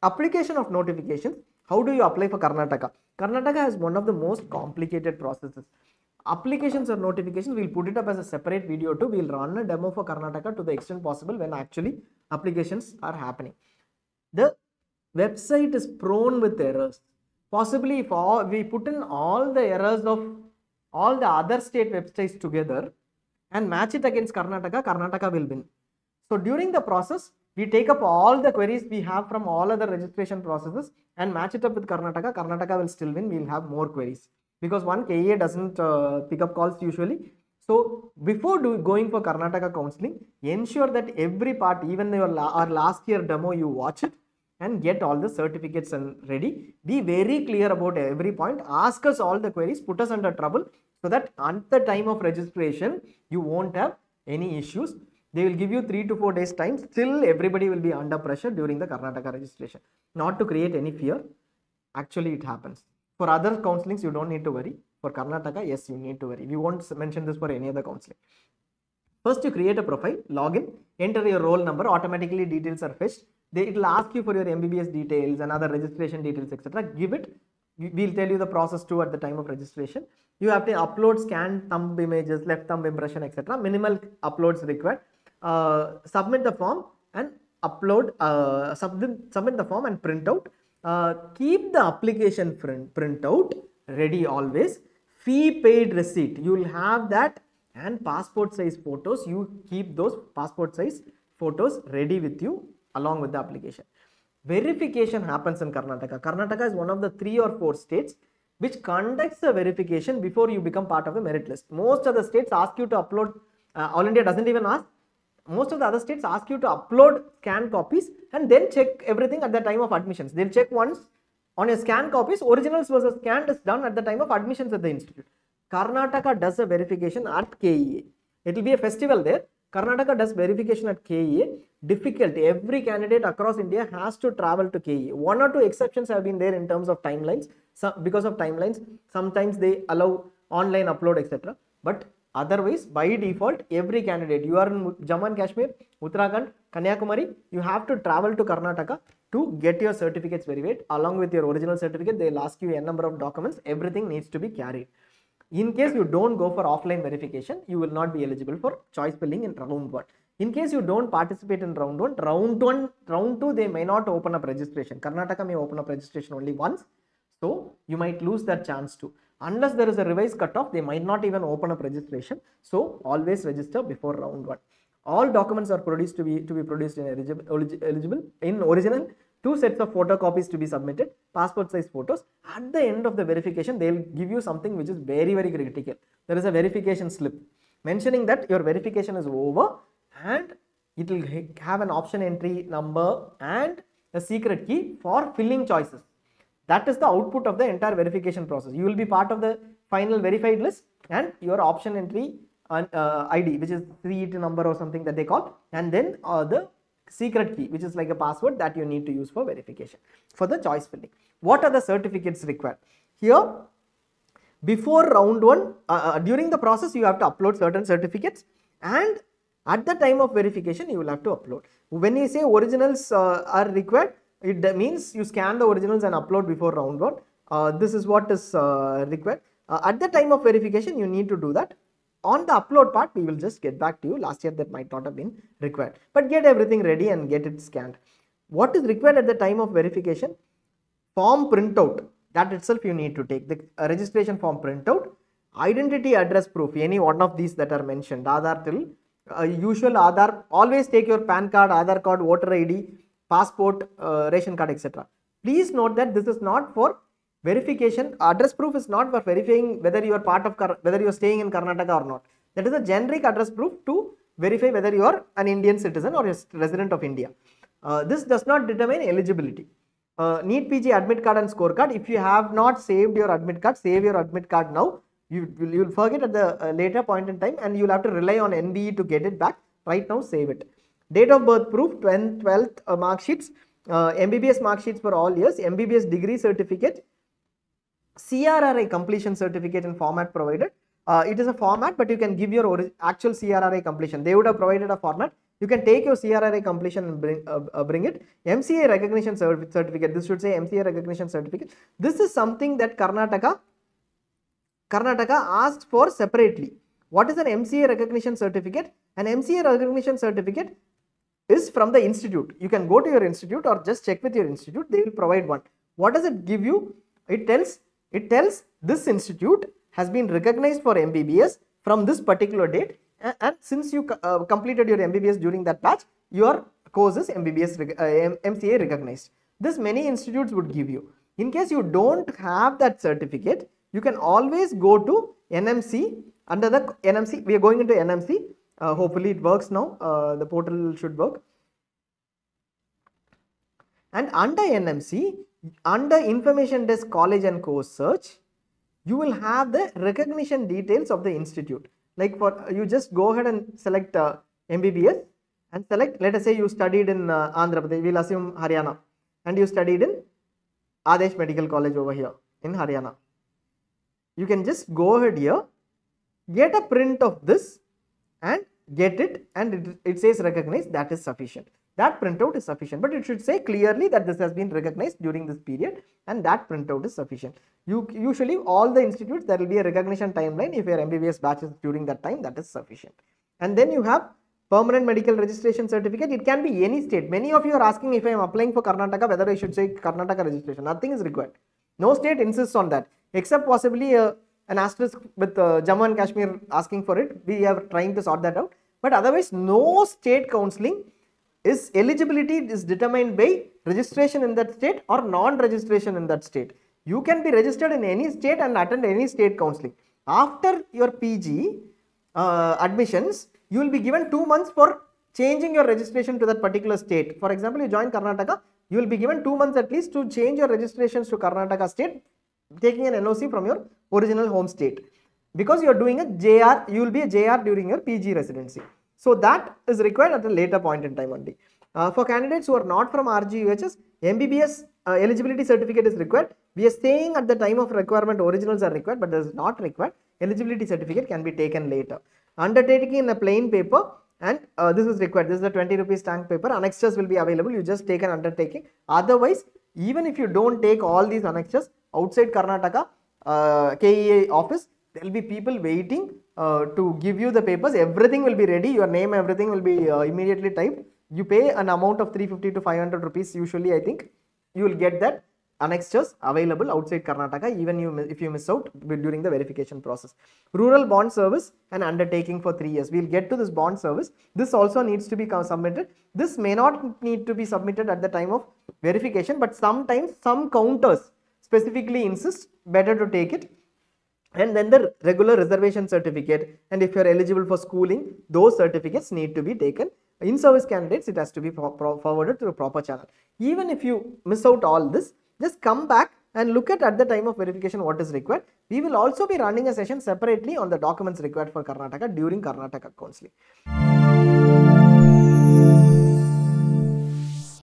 Application of notifications. How do you apply for Karnataka? Karnataka has one of the most complicated processes. Applications or notifications, we'll put it up as a separate video too. We'll run a demo for Karnataka to the extent possible when actually applications are happening. The website is prone with errors. Possibly if we put in all the errors of all the other state websites together and match it against Karnataka, Karnataka will win. So during the process, we take up all the queries we have from all other registration processes and match it up with Karnataka. Karnataka will still win. We will have more queries because one KEA doesn't pick up calls usually. So before going for Karnataka counseling, ensure that every part, even our last year demo, you watch it and get all the certificates and ready. Be very clear about every point. Ask us all the queries, put us under trouble so that at the time of registration, you won't have any issues. They will give you 3 to 4 days time. Still, everybody will be under pressure during the Karnataka registration. Not to create any fear. Actually, it happens. For other counselings, you don't need to worry. For Karnataka, yes, you need to worry. We won't mention this for any other counseling. First, you create a profile, login, enter your roll number. Automatically, details are fetched. It will ask you for your MBBS details and other registration details, etc. Give it. We'll tell you the process too at the time of registration. You have to upload scanned thumb images, left thumb impression, etc. Minimal uploads required. Submit the form and upload. Submit the form and print out. Keep the application printout ready always. Fee paid receipt. You will have that, and passport size photos. You keep those passport size photos ready with you along with the application. Verification happens in Karnataka. Karnataka is one of the 3 or 4 states which conducts a verification before you become part of a merit list. Most of the states ask you to upload, All India doesn't even ask. Most of the other states ask you to upload scanned copies and then check everything at the time of admissions. They'll check once on your scanned copies, originals versus scanned is done at the time of admissions at the institute. Karnataka does a verification at KEA. It will be a festival there. Karnataka does verification at KEA. Difficult. Every candidate across India has to travel to KEA. 1 or 2 exceptions have been there in terms of timelines. Because of timelines, sometimes they allow online upload, etc. But otherwise, by default, every candidate, you are in Jammu and Kashmir, Uttarakhand, Kanyakumari, you have to travel to Karnataka to get your certificates verified. Along with your original certificate, they will ask you a number of documents. Everything needs to be carried. In case you don't go for offline verification, you will not be eligible for choice filling in round 1. In case you don't participate in round 1, round 2, they may not open up registration. Karnataka may open up registration only once. So you might lose that chance too. Unless there is a revised cutoff, they might not even open up registration. So always register before round 1. All documents are produced to be produced in eligible in original. 2 sets of photocopies to be submitted, passport size photos. At the end of the verification, they will give you something which is very, very critical. There is a verification slip mentioning that your verification is over, and it will have an option entry number and a secret key for filling choices. That is the output of the entire verification process. You will be part of the final verified list, and your option entry ID, which is seat number or something that they call, and then the secret key, which is like a password that you need to use for verification for the choice filling. What are the certificates required? Here, before round 1, during the process, you have to upload certain certificates, and at the time of verification, you will have to upload. When you say originals are required, it means you scan the originals and upload before round 1. This is what is required. At the time of verification, you need to do that. On the upload part, we will just get back to you. Last year that might not have been required, but get everything ready and get it scanned. What is required at the time of verification? Form printout, that itself you need to take. The registration form printout, identity address proof, any one of these that are mentioned, Aadhaar till, usual Aadhaar, always take your PAN card, Aadhaar card, voter ID, passport, ration card, etc. Please note that this is not for verification. Address proof is not for verifying whether you are part of, whether you are staying in Karnataka or not. That is a generic address proof to verify whether you are an Indian citizen or a resident of India. This does not determine eligibility. NEET PG admit card and scorecard. If you have not saved your admit card, save your admit card now. You will forget at the later point in time, and you will have to rely on NBE to get it back. Right now, save it. Date of birth proof, 12th mark sheets, MBBS mark sheets for all years, MBBS degree certificate, CRRI completion certificate in format provided. It is a format, but you can give your actual CRRI completion. They would have provided a format. You can take your CRRA completion and bring it. MCA recognition certificate, this should say MCA recognition certificate. This is something that Karnataka asked for separately. What is an MCA recognition certificate? An MCA recognition certificate is from the institute. You can go to your institute or just check with your institute, they will provide one. What does it give you? It tells this institute has been recognized for MBBS from this particular date, and since you completed your MBBS during that batch, your course is MCA recognized. This many institutes would give you. In case you don't have that certificate, you can always go to NMC. Under the NMC, we are going into NMC. Hopefully it works now. The portal should work. And under NMC, under Information Desk College and Course Search, you will have the recognition details of the institute. Like for you just go ahead and select MBBS and select, let us say you studied in Andhra Pradesh, we'll assume Haryana, and you studied in Adesh Medical College over here in Haryana. You can just go ahead here, get a print of this and get it, and it says recognized. That is sufficient. That printout is sufficient, but it should say clearly that this has been recognized during this period, and that printout is sufficient. Usually all the institutes, there will be a recognition timeline. If your MBBS batch is during that time, that is sufficient. And then you have permanent medical registration certificate. It can be any state. Many of you are asking, if I am applying for Karnataka, whether I should say Karnataka registration. Nothing is required. No state insists on that, except possibly an asterisk with Jammu and Kashmir asking for it. We are trying to sort that out. But otherwise, no state counselling is eligibility is determined by registration in that state or non-registration in that state. You can be registered in any state and attend any state counselling. After your PG admissions, you will be given 2 months for changing your registration to that particular state. For example, you join Karnataka, you will be given 2 months at least to change your registrations to Karnataka state, taking an NOC from your original home state. Because you are doing a JR, you will be a JR during your PG residency. So that is required at a later point in time only. For candidates who are not from RGUHS, MBBS eligibility certificate is required. We are saying at the time of requirement originals are required, but this is not required. Eligibility certificate can be taken later. Undertaking in a plain paper, and this is required. This is the 20 rupees stamp paper. Annexures will be available. You just take an undertaking. Otherwise, even if you don't take all these annexures, outside Karnataka KEA office, there will be people waiting to give you the papers. Everything will be ready. Your name, everything will be immediately typed. You pay an amount of 350 to 500 rupees usually, I think. You will get that annexures available outside Karnataka, even if you miss out during the verification process. Rural bond service and undertaking for 3 years. We will get to this bond service. This also needs to be submitted. This may not need to be submitted at the time of verification, but sometimes some counters specifically insist better to take it. And then the regular reservation certificate, and if you are eligible for schooling, those certificates need to be taken. In service candidates, it has to be forwarded to a proper channel. Even if you miss out all this, just come back and look at the time of verification what is required. We will also be running a session separately on the documents required for Karnataka during Karnataka counselling.